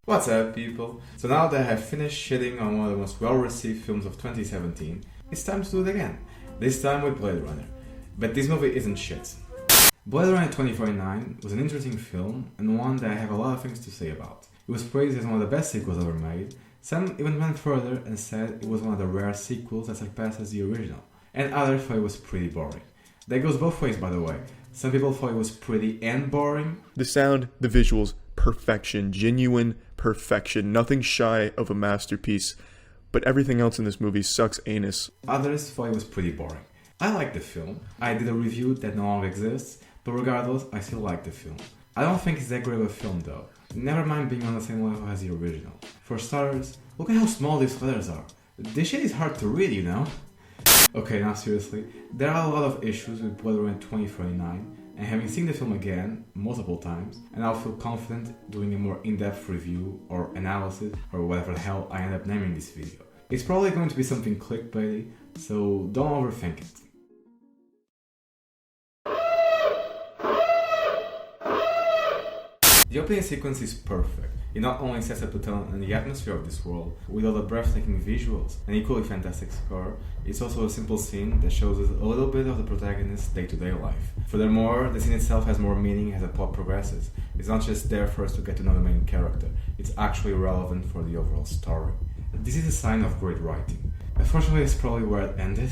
What's up, people? So now that I have finished shitting on one of the most well-received films of 2017, it's time to do it again. This time with Blade Runner. But this movie isn't shit. Blade Runner 2049 was an interesting film and one that I have a lot of things to say about. It was praised as one of the best sequels ever made. Some even went further and said it was one of the rare sequels that surpasses the original. And others thought it was pretty boring. That goes both ways, by the way. Some people thought it was pretty and boring. The sound, the visuals, perfection, genuine perfection, nothing shy of a masterpiece, but everything else in this movie sucks anus. Others thought it was pretty boring. I liked the film. I did a review that no longer exists, but regardless, I still like the film. I don't think it's that great of a film though. Never mind being on the same level as the original. For starters, look at how small these letters are. This shit is hard to read, you know? Okay, now seriously, there are a lot of issues with Blade Runner 2049, and having seen the film again multiple times, and I'll feel confident doing a more in-depth review or analysis or whatever the hell I end up naming this video. It's probably going to be something clickbaity, so don't overthink it. The opening sequence is perfect. It not only sets up the tone and the atmosphere of this world, with all the breathtaking visuals and equally fantastic score, it's also a simple scene that shows us a little bit of the protagonist's day-to-day life. Furthermore, the scene itself has more meaning as the plot progresses. It's not just there for us to get to know the main character, it's actually relevant for the overall story. This is a sign of great writing. Unfortunately, it's probably where it ended.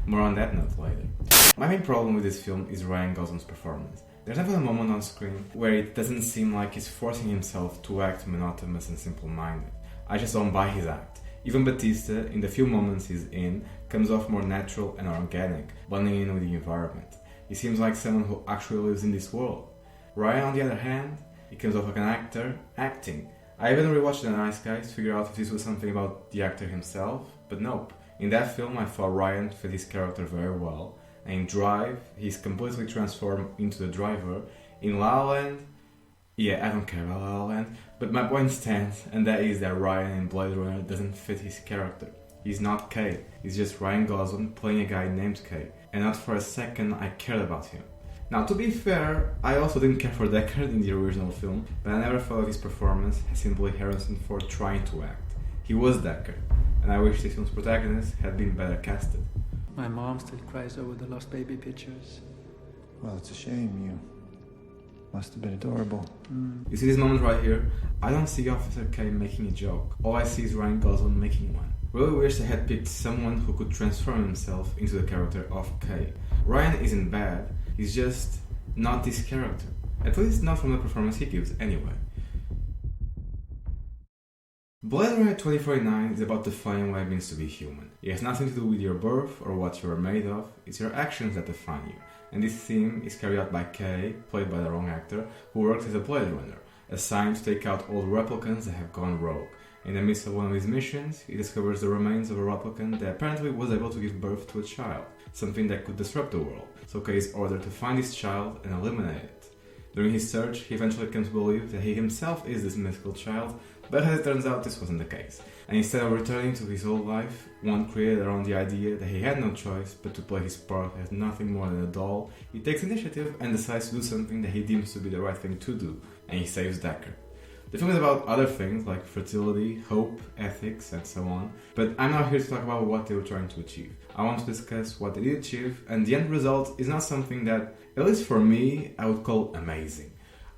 More on that note later. My main problem with this film is Ryan Gosling's performance. There's never a moment on screen where it doesn't seem like he's forcing himself to act monotonous and simple-minded. I just don't buy his act. Even Batista, in the few moments he's in, comes off more natural and organic, blending in with the environment. He seems like someone who actually lives in this world. Ryan, on the other hand, he comes off like an actor acting. I even rewatched The Nice Guys to figure out if this was something about the actor himself, but nope. In that film, I thought Ryan fit his character very well. And in Drive, he's completely transformed into the driver. In La La Land, yeah, I don't care about La La Land, but my point stands, and that is that Ryan in Blade Runner doesn't fit his character. He's not Kay, he's just Ryan Gosling playing a guy named Kay, and not for a second I cared about him. Now, to be fair, I also didn't care for Deckard in the original film, but I never thought of his performance as simply Harrison Ford trying to act. He was Deckard, and I wish this film's protagonist had been better casted. My mom still cries over the lost baby pictures. Well, it's a shame. You must have been adorable. You see this moment right here? I don't see Officer K making a joke. All I see is Ryan Gosling making one. Really wish they had picked someone who could transform himself into the character of K. Ryan isn't bad, he's just not this character. At least not from the performance he gives anyway. Blade Runner 2049 is about defining what it means to be human. It has nothing to do with your birth or what you are made of, it's your actions that define you. And this theme is carried out by Kay, played by the wrong actor, who works as a Blade Runner, assigned to take out all replicants that have gone rogue. In the midst of one of his missions, he discovers the remains of a replicant that apparently was able to give birth to a child, something that could disrupt the world. So Kay is ordered to find this child and eliminate it. During his search, he eventually comes to believe that he himself is this mythical child, but as it turns out, this wasn't the case. And instead of returning to his old life, one created around the idea that he had no choice but to play his part as nothing more than a doll, he takes initiative and decides to do something that he deems to be the right thing to do, and he saves Deckard. The film is about other things like fertility, hope, ethics, and so on, but I'm not here to talk about what they were trying to achieve. I want to discuss what they did achieve, and the end result is not something that, at least for me, I would call amazing.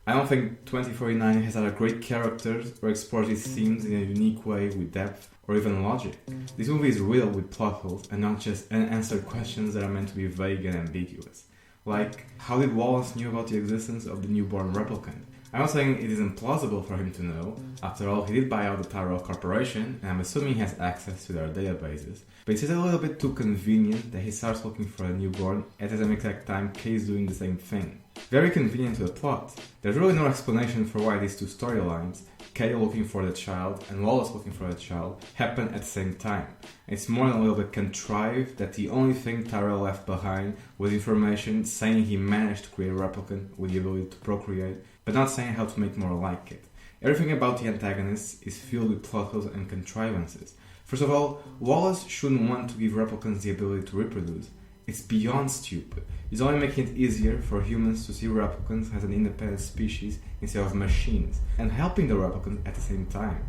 I don't think 2049 has other great characters or explored its themes in a unique way with depth or even logic. This movie is riddled with plot holes and not just unanswered questions that are meant to be vague and ambiguous. Like, how did Wallace knew about the existence of the newborn replicant? I'm not saying it is implausible for him to know. After all, he did buy out the Tyrell Corporation, and I'm assuming he has access to their databases. But it's just a little bit too convenient that he starts looking for a newborn at the same exact time Kay is doing the same thing. Very convenient to the plot. There's really no explanation for why these two storylines, Kay looking for the child and Wallace looking for the child, happen at the same time. It's more than a little bit contrived that the only thing Tyrell left behind was information saying he managed to create a replicant with the ability to procreate, but not saying how to make more like it. Everything about the antagonists is filled with plot holes and contrivances. First of all, Wallace shouldn't want to give replicants the ability to reproduce. It's beyond stupid. It's only making it easier for humans to see replicants as an independent species instead of machines, and helping the replicants at the same time.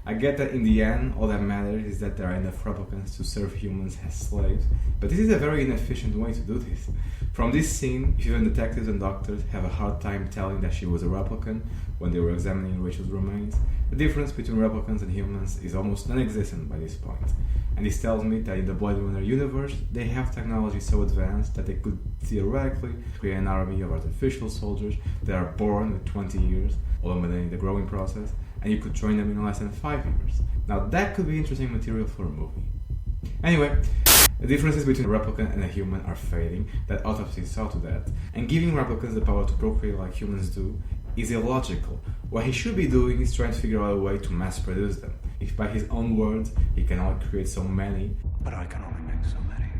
I get that in the end, all that matters is that there are enough replicants to serve humans as slaves, but this is a very inefficient way to do this. From this scene, even detectives and doctors have a hard time telling that she was a replicant when they were examining Rachel's remains. The difference between replicants and humans is almost non-existent by this point. And this tells me that in the Blade Runner universe, they have technology so advanced that they could theoretically create an army of artificial soldiers that are born with 20 years, eliminating the growing process, and you could train them in less than 5 years. Now that could be interesting material for a movie. Anyway, the differences between a replicant and a human are fading, that autopsy saw to that, and giving replicants the power to procreate like humans do is illogical. What he should be doing is trying to figure out a way to mass produce them. If by his own words, he can only create so many, But I can only make so many.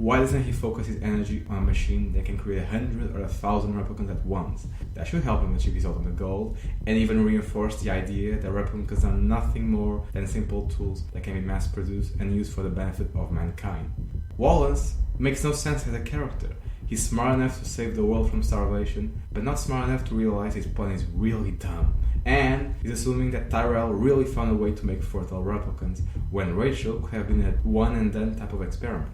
why doesn't he focus his energy on a machine that can create 100 or 1,000 replicants at once? That should help him achieve his ultimate goal, and even reinforce the idea that replicants are nothing more than simple tools that can be mass-produced and used for the benefit of mankind. Wallace makes no sense as a character. He's smart enough to save the world from starvation, but not smart enough to realize his plan is really dumb. And he's assuming that Tyrell really found a way to make fertile replicants, when Rachel could have been a one-and-done type of experiment.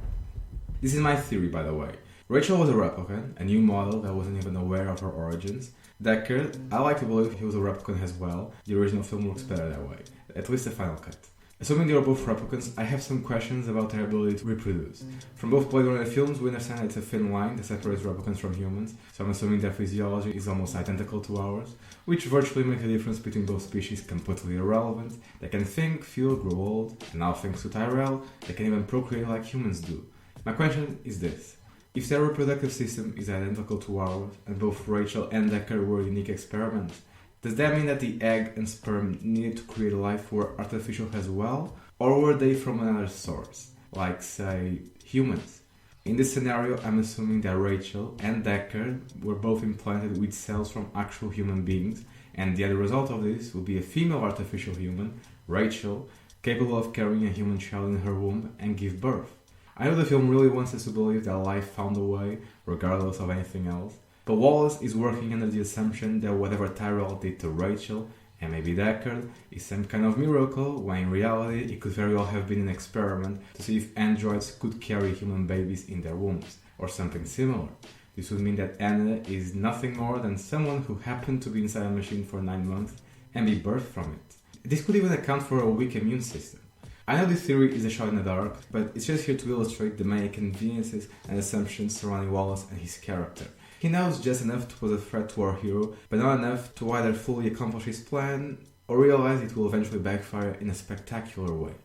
This is my theory, by the way. Rachel was a replicant, a new model that wasn't even aware of her origins. Deckard, I like to believe he was a replicant as well. The original film looks better that way, at least the final cut. Assuming they are both replicants, I have some questions about their ability to reproduce. From both Blade Runner films, we understand that it's a thin line that separates replicants from humans, so I'm assuming their physiology is almost identical to ours, which virtually makes the difference between both species completely irrelevant. They can think, feel, grow old, and now thanks to Tyrell, they can even procreate like humans do. My question is this: if their reproductive system is identical to ours, and both Rachel and Deckard were unique experiments, does that mean that the egg and sperm needed to create life were artificial as well? Or were they from another source, like, say, humans? In this scenario, I'm assuming that Rachel and Deckard were both implanted with cells from actual human beings, and the end result of this will be a female artificial human, Rachel, capable of carrying a human child in her womb and give birth. I know the film really wants us to believe that life found a way, regardless of anything else, but Wallace is working under the assumption that whatever Tyrell did to Rachel, and maybe Deckard, is some kind of miracle, when in reality it could very well have been an experiment to see if androids could carry human babies in their wombs, or something similar. This would mean that Anna is nothing more than someone who happened to be inside a machine for 9 months and be birthed from it. This could even account for a weak immune system. I know this theory is a shot in the dark, but it's just here to illustrate the many conveniences and assumptions surrounding Wallace and his character. He knows just enough to pose a threat to our hero, but not enough to either fully accomplish his plan or realize it will eventually backfire in a spectacular way.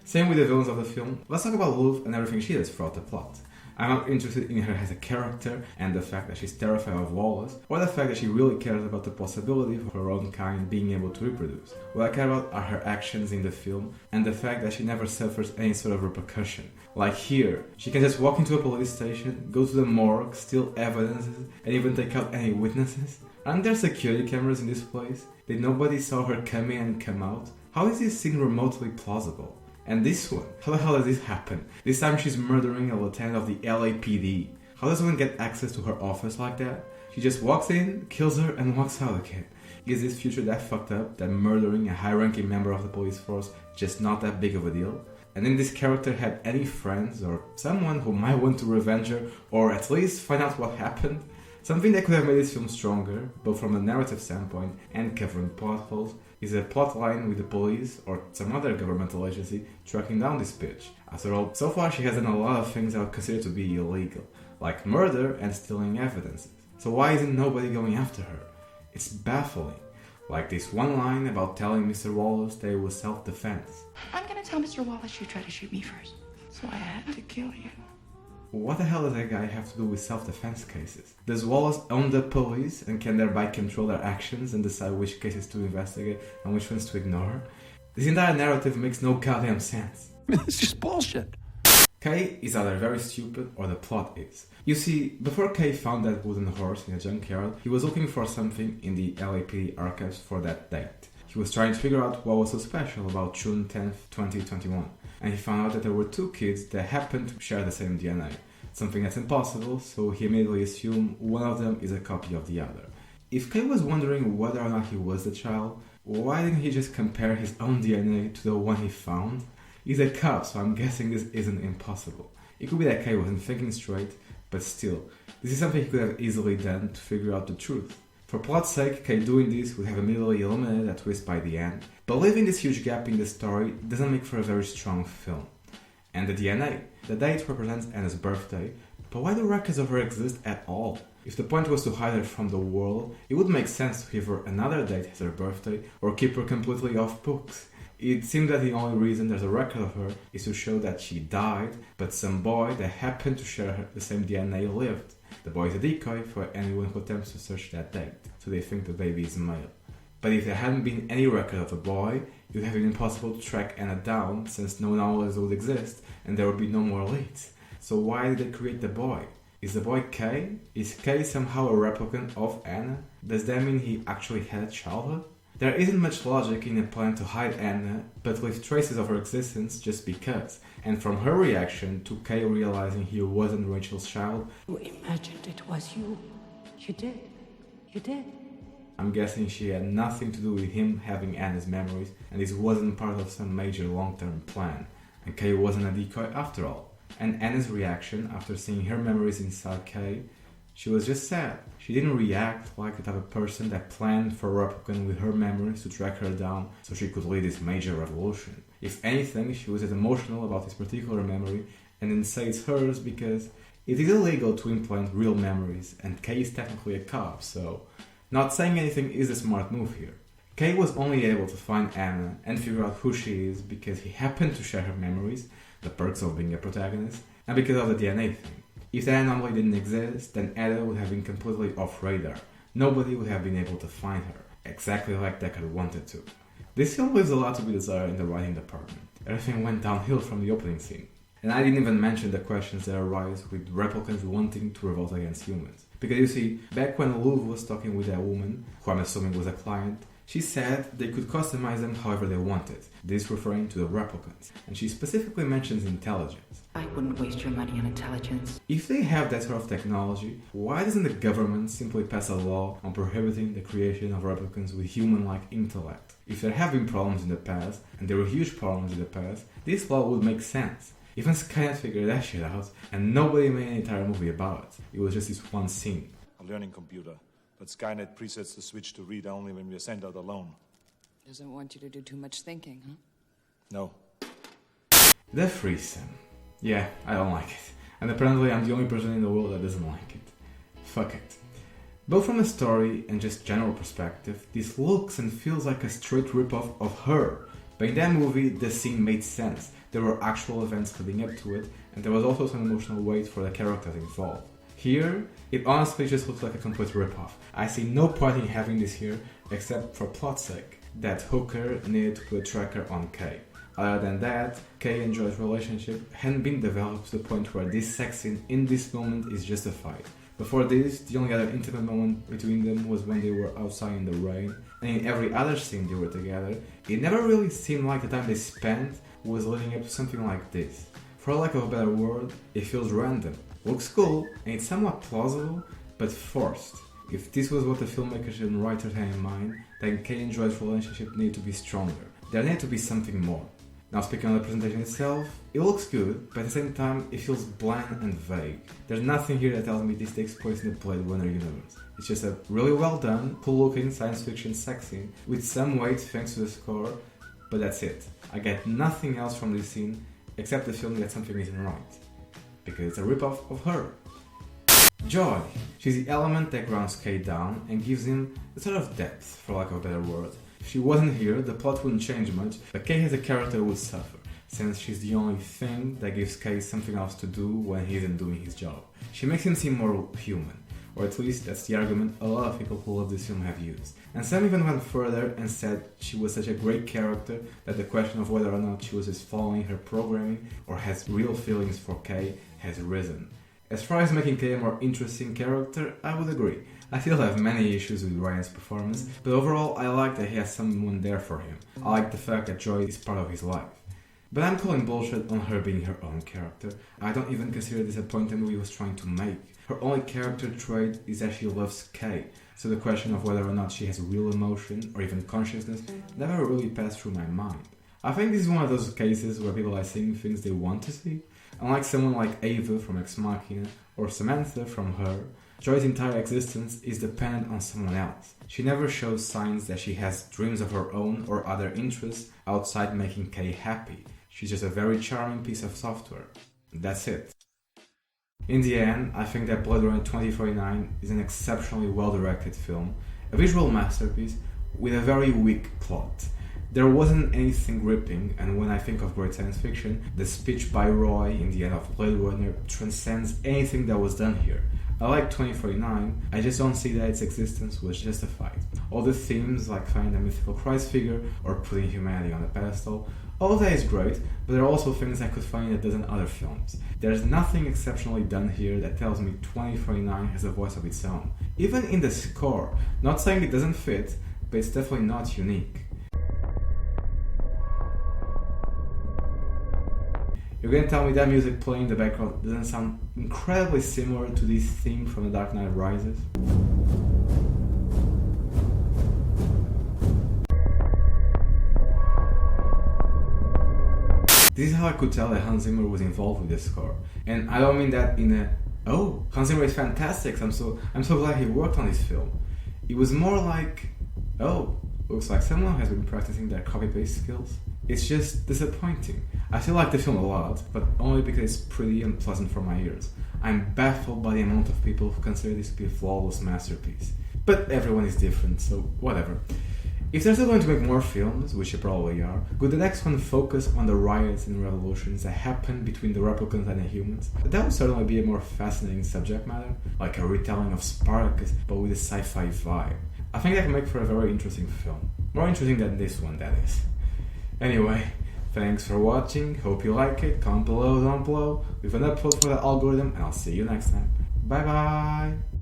Same with the villains of the film. Let's talk about Luz and everything she does throughout the plot. I'm not interested in her as a character and the fact that she's terrified of Wallace, or the fact that she really cares about the possibility of her own kind being able to reproduce. What I care about are her actions in the film and the fact that she never suffers any sort of repercussion. Like here, she can just walk into a police station, go to the morgue, steal evidences, and even take out any witnesses. Aren't there security cameras in this place? Did nobody saw her come in and come out? How is this scene remotely plausible? And this one, how the hell does this happen? This time she's murdering a lieutenant of the LAPD. How does one get access to her office like that? She just walks in, kills her, and walks out again. Is this future that fucked up, that murdering a high-ranking member of the police force just not that big of a deal? And then this character had any friends or someone who might want to revenge her, or at least find out what happened? Something that could have made this film stronger, both from a narrative standpoint and covering plot holes, is a plot line with the police or some other governmental agency tracking down this bitch. After all, so far she has done a lot of things I would consider to be illegal, like murder and stealing evidences. So why isn't nobody going after her? It's baffling. Like this one line about telling Mr. Wallace that it was self-defense. I'm gonna tell Mr. Wallace you tried to shoot me first, so I had to kill you. What the hell does that guy have to do with self-defense cases? Does Wallace own the police and can thereby control their actions and decide which cases to investigate and which ones to ignore? This entire narrative makes no goddamn sense. It's just bullshit. Kay is either very stupid or the plot is. You see, before Kay found that wooden horse in a junkyard, he was looking for something in the LAPD archives for that date. He was trying to figure out what was so special about June 10th, 2021. And he found out that there were 2 kids that happened to share the same DNA. something that's impossible, so he immediately assumes one of them is a copy of the other. If Kay was wondering whether or not he was the child, why didn't he just compare his own DNA to the one he found? He's a cop, so I'm guessing this isn't impossible. It could be that Kay wasn't thinking straight, but still, this is something he could have easily done to figure out the truth. For plot's sake, Kay doing this would have immediately eliminated that twist by the end, but leaving this huge gap in the story doesn't make for a very strong film. And the DNA. The date represents Anna's birthday, but why do records of her exist at all? If the point was to hide her from the world, it would make sense to give her another date as her birthday, or keep her completely off books. It seemed that the only reason there's a record of her is to show that she died, but some boy that happened to share the same DNA lived. The boy is a decoy for anyone who attempts to search that date, so they think the baby is male. But if there hadn't been any record of the boy, it would have been impossible to track Anna down since no knowledge would exist and there would be no more leads. So why did they create the boy? Is the boy Kay? Is Kay somehow a replicant of Anna? Does that mean he actually had a childhood? There isn't much logic in a plan to hide Anna, but leave traces of her existence just because. And from her reaction to Kay realizing he wasn't Rachel's child, You imagined it was you. You did. You did. I'm guessing she had nothing to do with him having Anna's memories, and this wasn't part of some major long-term plan. And Kay wasn't a decoy after all. And Anna's reaction after seeing her memories inside Kay, she was just sad. She didn't react like the type of person that planned for a replicant with her memories to track her down so she could lead this major revolution. If anything, she was as emotional about this particular memory and then say it's hers because it is illegal to implant real memories, and Kay is technically a cop, so not saying anything is a smart move here. Kay was only able to find Anna and figure out who she is because he happened to share her memories, the perks of being a protagonist, and because of the DNA thing. If that anomaly didn't exist, then Anna would have been completely off radar. Nobody would have been able to find her, exactly like Deckard wanted to. This film leaves a lot to be desired in the writing department. Everything went downhill from the opening scene. And I didn't even mention the questions that arise with replicants wanting to revolt against humans. Because you see, back when Lyfo was talking with that woman, who I'm assuming was a client, she said they could customize them however they wanted, this referring to the replicants. And she specifically mentions intelligence. I wouldn't waste your money on intelligence. If they have that sort of technology, why doesn't the government simply pass a law on prohibiting the creation of replicants with human-like intellect? If there have been problems in the past, and there were huge problems in the past, this law would make sense. Even Skynet figured that shit out, and nobody made an entire movie about it. It was just this one scene. A learning computer, but Skynet presets the switch to read only when we are sent out alone. Doesn't want you to do too much thinking, huh? No. The threesome. Yeah, I don't like it. And apparently I'm the only person in the world that doesn't like it. Fuck it. Both from a story and just general perspective, this looks and feels like a straight ripoff of Her. But in that movie, the scene made sense. There were actual events leading up to it, and there was also some emotional weight for the characters involved. Here, it honestly just looks like a complete ripoff. I see no point in having this here, except for plot's sake. That hooker needed to put a tracker on Kay. Other than that, Kay and Joy's relationship hadn't been developed to the point where this sex scene in this moment is justified. Before this, the only other intimate moment between them was when they were outside in the rain, and in every other scene they were together, it never really seemed like the time they spent was leading up to something like this. For lack of a better word, it feels random. Looks cool, and it's somewhat plausible, but forced. If this was what the filmmakers and writers had in mind, then Kay and Joy's relationship needed to be stronger. There needed to be something more. Now, speaking on the presentation itself, it looks good, but at the same time, it feels bland and vague. There's nothing here that tells me this takes place in the Blade Runner universe. It's just a really well done, cool looking science fiction sex scene with some weight thanks to the score, but that's it. I get nothing else from this scene except the feeling that something isn't right. Because it's a ripoff of Her. Joy. She's the element that grounds Kay down and gives him a sort of depth, for lack of a better word. If she wasn't here, the plot wouldn't change much, but Kay as a character would suffer, since she's the only thing that gives Kay something else to do when he isn't doing his job. She makes him seem more human, or at least that's the argument a lot of people who love this film have used. And some even went further and said she was such a great character that the question of whether or not she was just following her programming or has real feelings for Kay has risen. As far as making Kay a more interesting character, I would agree. I still have many issues with Ryan's performance, but overall I like that he has someone there for him. I like the fact that Joy is part of his life. But I'm calling bullshit on her being her own character. I don't even consider this a point the movie was trying to make. Her only character trait is that she loves Kay, so the question of whether or not she has real emotion or even consciousness never really passed through my mind. I think this is one of those cases where people are seeing things they want to see. Unlike someone like Ava from Ex Machina or Samantha from Her, Joy's entire existence is dependent on someone else. She never shows signs that she has dreams of her own or other interests outside making Kay happy. She's just a very charming piece of software. That's it. In the end, I think that Blade Runner 2049 is an exceptionally well-directed film, a visual masterpiece with a very weak plot. There wasn't anything gripping, and when I think of great science fiction, the speech by Roy in the end of Blade Runner transcends anything that was done here. I like 2049, I just don't see that its existence was justified. All the themes, like finding a mythical Christ figure or putting humanity on a pedestal, all of that is great, but there are also things I could find in a dozen other films. There's nothing exceptionally done here that tells me 2049 has a voice of its own. Even in the score, not saying it doesn't fit, but it's definitely not unique. You're gonna tell me that music playing in the background doesn't sound incredibly similar to this theme from The Dark Knight Rises? This is how I could tell that Hans Zimmer was involved with the score. And I don't mean that in a, oh, Hans Zimmer is fantastic, I'm so glad he worked on this film. It was more like, oh, looks like someone has been practicing their copy-paste skills. It's just disappointing. I still like the film a lot, but only because it's pretty and pleasant for my ears. I'm baffled by the amount of people who consider this to be a flawless masterpiece. But everyone is different, so whatever. If they're still going to make more films, which they probably are, could the next one focus on the riots and revolutions that happened between the replicants and the humans? That would certainly be a more fascinating subject matter, like a retelling of Spartacus, but with a sci-fi vibe. I think that can make for a very interesting film. More interesting than this one, that is. Anyway, thanks for watching, hope you like it, comment below, down below, with an upvote for the algorithm, and I'll see you next time. Bye bye!